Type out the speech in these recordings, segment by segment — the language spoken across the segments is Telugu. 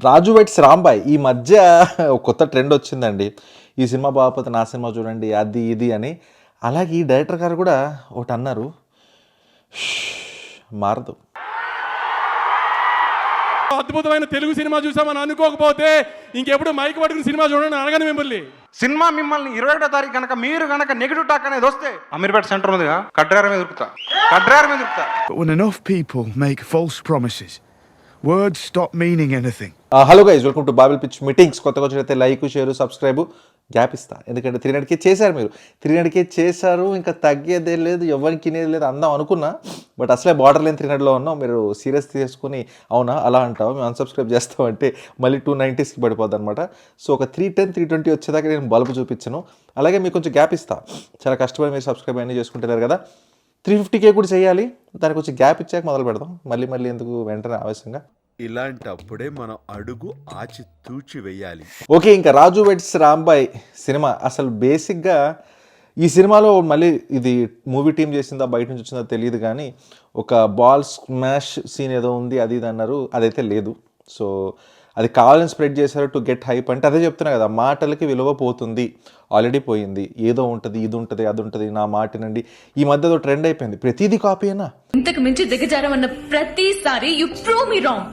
రాజు వెడ్స్ రాంబాయ్ ఈ మధ్య ఒక కొత్త ట్రెండ్ వచ్చిందండి. ఈ సినిమా బాగోకపోతే నా సినిమా చూడండి అది ఇది అని. అలాగే ఈ డైరెక్టర్ గారు కూడా ఒకటి అన్నారు, మారదు. అద్భుతమైన తెలుగు సినిమా చూసామని అనుకోకపోతే ఇంకెప్పుడు మైక్ పట్టుకుని సినిమా చూడండి అనగానే మిమ్మల్ని మిమ్మల్ని 21వ తారీఖు కనుక మీరు కనుక నెగిటివ్ టాక్ అనేది వస్తే అమీర్పేట సెంటర్ ఉందిగా కడ్రార మీద దొరుకుతా. But when enough people make false promises, words stop meaning anything. Hello guys, welcome to Babel pitch meetings. కొత్తగా వచ్చినట్లయితే లైక్, షేర్, సబ్స్క్రైబ్, గ్యాప్ ఇస్తా. ఎందుకంటే 300K చేశారు, మీరు 300K చేశారు, ఇంకా తగ్గేదే లేదు, ఎవరికి తినేది లేదు అందాం అనుకున్నా. బట్ అసలే బార్డర్ లేని 300లో ఉన్నాం. మీరు సీరియస్ తీసుకుని అవునా అలా అంటావు, మేము అన్సబ్స్క్రైబ్ చేస్తామంటే మళ్ళీ 290కి పడిపోద్ది అనమాట. సో ఒక 310, 320 వచ్చేదాకా నేను బల్బు చూపించను. అలాగే మీకు కొంచెం గ్యాప్ ఇస్తా. చాలా కష్టపడి మీరు సబ్స్క్రైబ్ అన్నీ చేసుకుంటున్నారు కదా. 350K కూడా చేయాలి, దానికి కొంచెం గ్యాప్ ఇచ్చాక మొదలు పెడదాం. మళ్ళీ ఎందుకు వెంటనే ఆవేశంగా. ఇలాంటప్పుడే మనం అడుగు ఆచి తూచి వేయాలి. ఓకే, ఇంకా రాజు వెడ్స్ రాంబాయ్ సినిమా అసలు బేసిక్గా ఈ సినిమాలో మళ్ళీ ఇది మూవీ టీం చేసిందా బయట నుంచి వచ్చిందో తెలియదు, కానీ ఒక బాల్ స్మాష్ సీన్ ఏదో ఉంది అది ఇది అన్నారు, అదైతే లేదు. సో అది కావాలని స్ప్రెడ్ చేశారు టు గెట్ హైప్. అంటే అదే చెప్తున్నా కదా, మాటలకి విలువ పోతుంది, ఆల్రెడీ పోయింది. ఏదో ఉంటుంది, ఇది ఉంటుంది, అది ఉంటుంది, నా మాటినండి. ఈ మధ్య ఏదో ట్రెండ్ అయిపోయింది, ప్రతిదీ కాపీ అయినా. ఇంతకు మించి దిగజారమన్న ప్రతిసారి యు ప్రూవ్ మీ రాంగ్.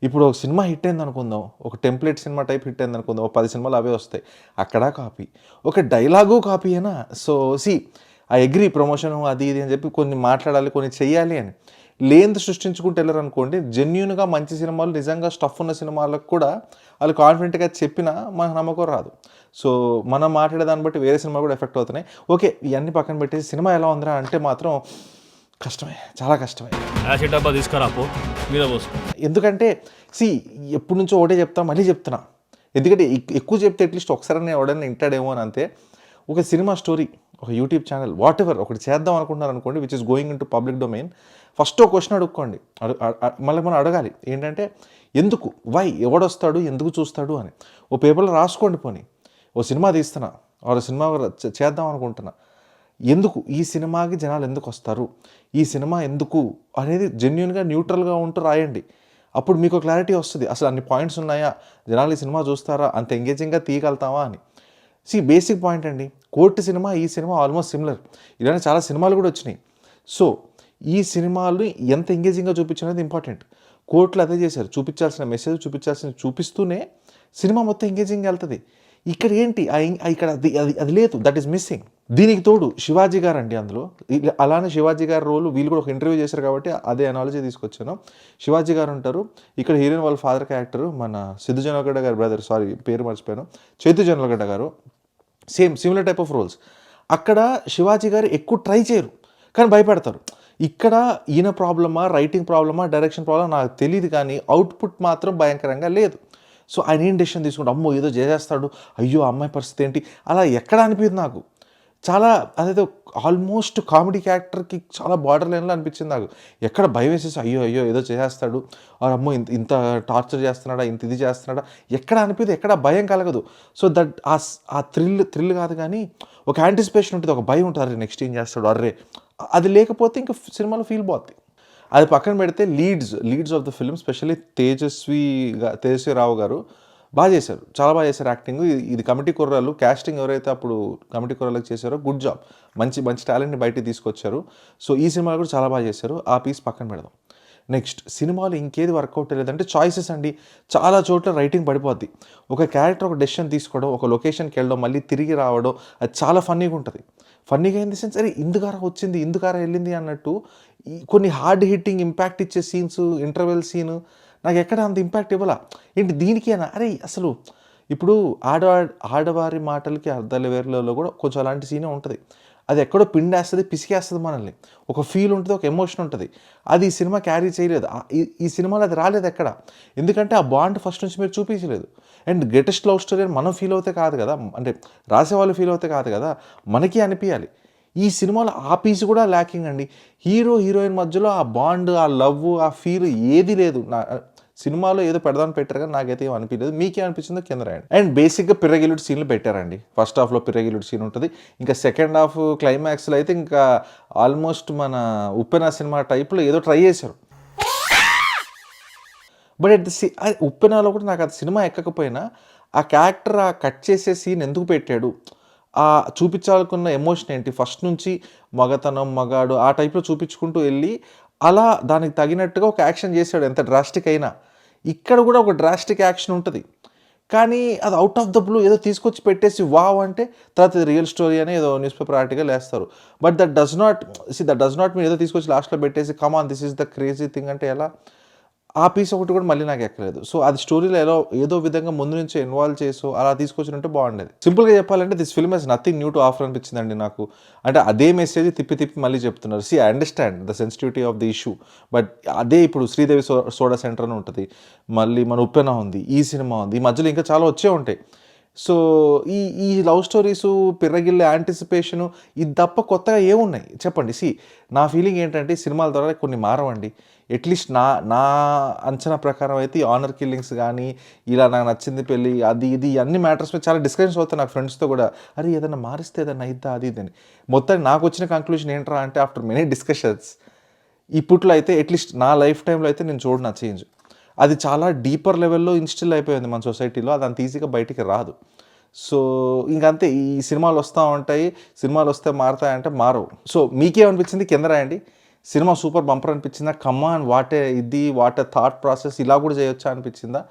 ఇప్పుడు ఒక సినిమా హిట్ అయింది అనుకుందాం, ఒక టెంప్లెట్ సినిమా టైప్ హిట్ అయింది అనుకుందాం, ఒక 10 సినిమాలు అవే వస్తాయి, అక్కడ కాపీ. ఒక డైలాగు కాపీ అయినా. సో ఐ అగ్రీ, ప్రమోషన్ అది ఇది అని చెప్పి కొన్ని మాట్లాడాలి, కొన్ని చెయ్యాలి అని లేనిది సృష్టించుకుంటూ వెళ్ళారు అనుకోండి. జెన్యూన్గా మంచి సినిమాలు, నిజంగా స్టఫ్ ఉన్న సినిమాలకు కూడా వాళ్ళు కాన్ఫిడెంట్గా చెప్పినా మనకు నమ్మకం రాదు. సో మనం మాట్లాడే దాన్ని బట్టి వేరే సినిమా కూడా ఎఫెక్ట్ అవుతున్నాయి. ఓకే, ఇవన్నీ పక్కన పెట్టేసి సినిమా ఎలా ఉందిరా అంటే మాత్రం కష్టమే, చాలా కష్టమే. ఎందుకంటే ఎప్పటి నుంచో ఒకటే చెప్తా, మళ్ళీ చెప్తున్నా. ఎందుకంటే ఎక్కువ చెప్తే అట్లీస్ట్ ఒకసారి ఎవడన్నా వింటాడేమో అని. అంతే. ఒక సినిమా స్టోరీ, ఒక యూట్యూబ్ ఛానల్, వాట్ ఎవర్ ఒకటి చేద్దాం అనుకుంటున్నారు అనుకోండి, which is going in to public domain. First ఒక క్వశ్చన్ అడుక్కోండి, మళ్ళీ మనం అడగాలి ఏంటంటే ఎందుకు, వై, ఎవడొస్తాడు, ఎందుకు చూస్తాడు అని. ఓ పేపర్లో రాసుకోండి. పోనీ ఓ సినిమా తీస్తున్నా, ఒక సినిమా చేద్దాం అనుకుంటున్నా, ఎందుకు ఈ సినిమాకి జనాలు ఎందుకు వస్తారు, ఈ సినిమా ఎందుకు అనేది జెన్యున్గా న్యూట్రల్గా ఉంటూ రాయండి. అప్పుడు మీకు క్లారిటీ వస్తుంది, అసలు అన్ని పాయింట్స్ ఉన్నాయా, జనాలు ఈ సినిమా చూస్తారా, అంత ఎంగేజింగ్గా తీయగలుగుతావా అని. బేసిక్ పాయింట్ అండి. కోర్టు సినిమా, ఈ సినిమా ఆల్మోస్ట్ సిమిలర్. ఇలానే చాలా సినిమాలు కూడా వచ్చినాయి. సో ఈ సినిమాలు ఎంత ఎంగేజింగ్గా చూపించినది ఇంపార్టెంట్. కోర్టులు అదే చేశారు, చూపించాల్సిన మెసేజ్ చూపిస్తూనే సినిమా మొత్తం ఎంగేజింగ్ వెళ్తుంది. ఇక్కడ ఏంటి, ఇక్కడ అది లేదు, దట్ ఈస్ మిస్సింగ్. దీనికి తోడు శివాజీ గారు అండి అందులో. అలానే శివాజీ గారి రోల్ వీళ్ళు కూడా ఒక ఇంటర్వ్యూ చేశారు కాబట్టి అదే అనాలజీ తీసుకొచ్చాను. శివాజీ గారు ఉంటారు, ఇక్కడ హీరోయిన్ వాళ్ళ ఫాదర్ క్యారెక్టర్ మన సిద్ధు జొన్నలగడ్డ గారి బ్రదర్, సారీ పేరు మర్చిపోయాను, Chaitu Jonnalagadda garu. Similar type of roles. అక్కడ శివాజీ గారు ఎక్కువ ట్రై చేయరు, కానీ భయపెడతారు. ఇక్కడ ఈయన ప్రాబ్లమా, రైటింగ్ ప్రాబ్లమా, డైరెక్షన్ ప్రాబ్లమా నాకు తెలియదు, కానీ అవుట్పుట్ మాత్రం భయంకరంగా లేదు. సో ఆయన ఏం డెసిషన్ తీసుకుంటే అమ్మో ఏదో చేసేస్తాడు, అయ్యో అమ్మాయి పరిస్థితి ఏంటి, అలా ఎక్కడ అనిపించింది నాకు. చాలా అదేదో ఆల్మోస్ట్ కామెడీ క్యారెక్టర్కి చాలా బార్డర్ లైన్లో అనిపించింది నాకు. ఎక్కడ భయం వేసేసి అయ్యో ఏదో చేసేస్తాడు, అమ్మో ఇంత టార్చర్ చేస్తున్నాడా, ఇంత ఇది చేస్తున్నాడా, ఎక్కడ అనిపించదు, ఎక్కడ భయం కలగదు. సో దట్ ఆ థ్రిల్ కాదు, కానీ ఒక యాంటిసిపేషన్ ఉంటుంది, ఒక భయం ఉంటుంది, అరే నెక్స్ట్ ఏం చేస్తాడు, అర్రే అది లేకపోతే ఇంకా సినిమాలో ఫీల్ పోతుంది. అది పక్కన పెడితే leads of the film specially Tejaswi Rao గారు బాగా చేశారు, చాలా బాగా చేశారు యాక్టింగ్. ఇది కమిటీ కుర్రాలు క్యాస్టింగ్ ఎవరైతే అప్పుడు కమిటీ కుర్రాలకు చేశారో గుడ్ జాబ్, మంచి టాలెంట్ని బయటికి తీసుకొచ్చారు. సో ఈ సినిమాలో కూడా చాలా బాగా చేశారు. ఆ పీస్ పక్కన పెడదాం. నెక్స్ట్ సినిమాలో ఇంకేది వర్కౌట్ లేదంటే చాయిసెస్ అండి. చాలా చోట్ల రైటింగ్ పడిపోద్ది. ఒక క్యారెక్టర్ ఒక డెసిషన్ తీసుకోవడం, ఒక లొకేషన్కి వెళ్ళడం, మళ్ళీ తిరిగి రావడం, అది చాలా ఫన్నీగా ఉంటుంది. ఫన్నీగా ఇన్ ది సెన్స్ అరే ఇందుకారా వచ్చింది, ఇందుకారా వెళ్ళింది అన్నట్టు. కొన్ని హార్డ్ హిట్టింగ్ ఇంపాక్ట్ ఇచ్చే సీన్స్, ఇంటర్వెల్ సీన్ నాకు ఎక్కడ అంత ఇంపాక్ట్ ఇవ్వాలా ఏంటి దీనికేనా. అరే అసలు ఇప్పుడు ఆడవారి మాటలకి అర్థాలు వేర్లలో కూడా కొంచెం అలాంటి సీనే ఉంటుంది. అది ఎక్కడో పిండేస్తుంది, పిసికేస్తుంది మనల్ని. ఒక ఫీల్ ఉంటుంది, ఒక ఎమోషన్ ఉంటుంది. అది ఈ సినిమా క్యారీ చేయలేదు. ఈ సినిమాలో అది రాలేదు ఎక్కడ. ఎందుకంటే ఆ బాండ్ ఫస్ట్ నుంచి మీరు చూపించలేదు. అండ్ గ్రేటెస్ట్ లవ్ స్టోరీ అని మనం ఫీల్ అవుతే కాదు కదా, అంటే రాసేవాళ్ళు ఫీల్ అవుతే కాదు కదా, మనకి అనిపించాలి. ఈ సినిమాలో ఆ పీస్ కూడా ల్యాకింగ్ అండి. హీరోయిన్ మధ్యలో ఆ బాండ్, ఆ లవ్, ఆ ఫీల్ ఏది లేదు. సినిమాలో ఏదో పెడదామని పెట్టారు కానీ నాకైతే ఏం అనిపించలేదు. మీకే అనిపించిందో కింద రాయండి. అండ్ బేసిక్గా పిర్రగిలుడు సీన్లు పెట్టారండి. ఫస్ట్ హాఫ్లో పిర్రగిలుడు సీన్ ఉంటుంది, ఇంకా సెకండ్ హాఫ్ క్లైమాక్స్లో అయితే ఇంకా ఆల్మోస్ట్ మన ఉప్పెన సినిమా టైప్లో ఏదో ట్రై చేశారు. బట్ అట్ ది ఉప్పెనలో కూడా నాకు అది సినిమా ఎక్కకపోయినా ఆ క్యారెక్టర్ ఆ కట్ చేసే సీన్ ఎందుకు పెట్టాడు, ఆ చూపించాలనుకున్న ఎమోషన్ ఏంటి, ఫస్ట్ నుంచి మగతనం మగాడు ఆ టైప్లో చూపించుకుంటూ వెళ్ళి అలా దానికి తగినట్టుగా ఒక యాక్షన్ చేశాడు, ఎంత డ్రాస్టిక్ అయినా. ఇక్కడ కూడా ఒక డ్రాస్టిక్ యాక్షన్ ఉంటుంది, కానీ అది అవుట్ ఆఫ్ ద బ్లూ ఏదో తీసుకొచ్చి పెట్టేసి వావ్ అంటే తర్వాత ఇది రియల్ స్టోరీ అని ఏదో న్యూస్ పేపర్ ఆర్టికల్ వేస్తారు. But that does not mean ఏదో తీసుకొచ్చి లాస్ట్లో పెట్టేసి come on this is the crazy thing అంటే ఎలా, ఆ పీస్ ఒకటి కూడా మళ్ళీ నాకు ఎక్కలేదు. సో అది స్టోరీలో ఏదో విధంగా ముందు నుంచి ఇన్వాల్వ్ చేసి అలా తీసుకొచ్చినట్టు బాగుండేది. సింపుల్గా చెప్పాలంటే this film has nothing new to offer అనిపించిందండి నాకు. అంటే అదే మెసేజ్ తిప్పి మళ్ళీ చెప్తున్నారు. I understand the sensitivity of the issue, but అదే ఇప్పుడు శ్రీదేవి సోడా సెంటర్ అని ఉంటుంది, మళ్ళీ మన ఉప్పెన ఉంది, ఈ సినిమా ఉంది, ఈ మధ్యలో ఇంకా చాలా వచ్చే ఉంటాయి. సో ఈ లవ్ స్టోరీసు పిర్రగిల్లే యాంటిసిపేషను ఇది తప్ప కొత్తగా ఏమున్నాయి చెప్పండి. నా ఫీలింగ్ ఏంటంటే సినిమాల ద్వారా కొన్ని మారవండి. అట్లీస్ట్ నా అంచనా ప్రకారం అయితే ఈ ఆనర్ కిల్లింగ్స్ కానీ ఇలా నాకు నచ్చింది పెళ్ళి అది ఇది అన్ని మ్యాటర్స్ మీద చాలా డిస్కషన్స్ అవుతాయి నాకు ఫ్రెండ్స్తో కూడా. అరే ఏదైనా మారిస్తే ఏదైనా అయిద్దా అది ఇది అని. మొత్తానికి నాకు వచ్చిన కంక్లూజన్ ఏంట్రా అంటే ఆఫ్టర్ మెనీ డిస్కషన్స్ ఇప్పట్లో అయితే అట్లీస్ట్ నా లైఫ్ టైంలో అయితే నేను చూడను ఆ చేంజ్. అది చాలా డీపర్ లెవెల్లో ఇన్స్టిల్ అయిపోయింది మన సొసైటీలో, అది అంత ఈజీగా బయటికి రాదు. సో ఇంకంతే, ఈ సినిమాలు వస్తూ ఉంటాయి, సినిమాలు వస్తే మారుతాయంటే మారవు. సో మీకేమనిపించింది కింద రాయండి. సినిమా సూపర్ బంపర్ అనిపించిందా, come on what a thought process, ఇలా కూడా చేయొచ్చా అనిపించిందా,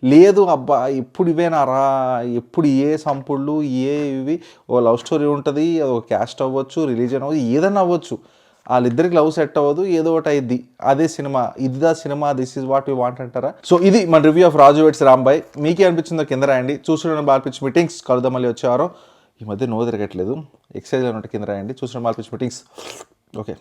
లేదు అబ్బా ఎప్పుడు ఇవేనారా, ఎప్పుడు ఏ సంపుళ్ళు ఇవి, ఓ లవ్ స్టోరీ ఉంటుంది, అది ఒక క్యాస్ట్ అవ్వచ్చు, రిలీజన్ అవ్వచ్చు, ఏదైనా అవ్వచ్చు, వాళ్ళిద్దరికి లవ్ సెట్ అవ్వదు, ఏదో ఒకటి అయింది, అదే సినిమా, ఇదిదా సినిమా, this is what you want అంటారా. సో ఇది మన review of Raju weds Rambai. మీకే అనిపించిందో కింద రాయండి. చూసిన బాల్పిచ్ మీటింగ్స్ కలుద్దాం మళ్ళీ వచ్చేవారం. ఈ మధ్య నో తిరగట్లేదు, ఎక్సైజ్ అని కింద రాయండి. చూసిన బాల్పిచ్ మీటింగ్స్. ఓకే.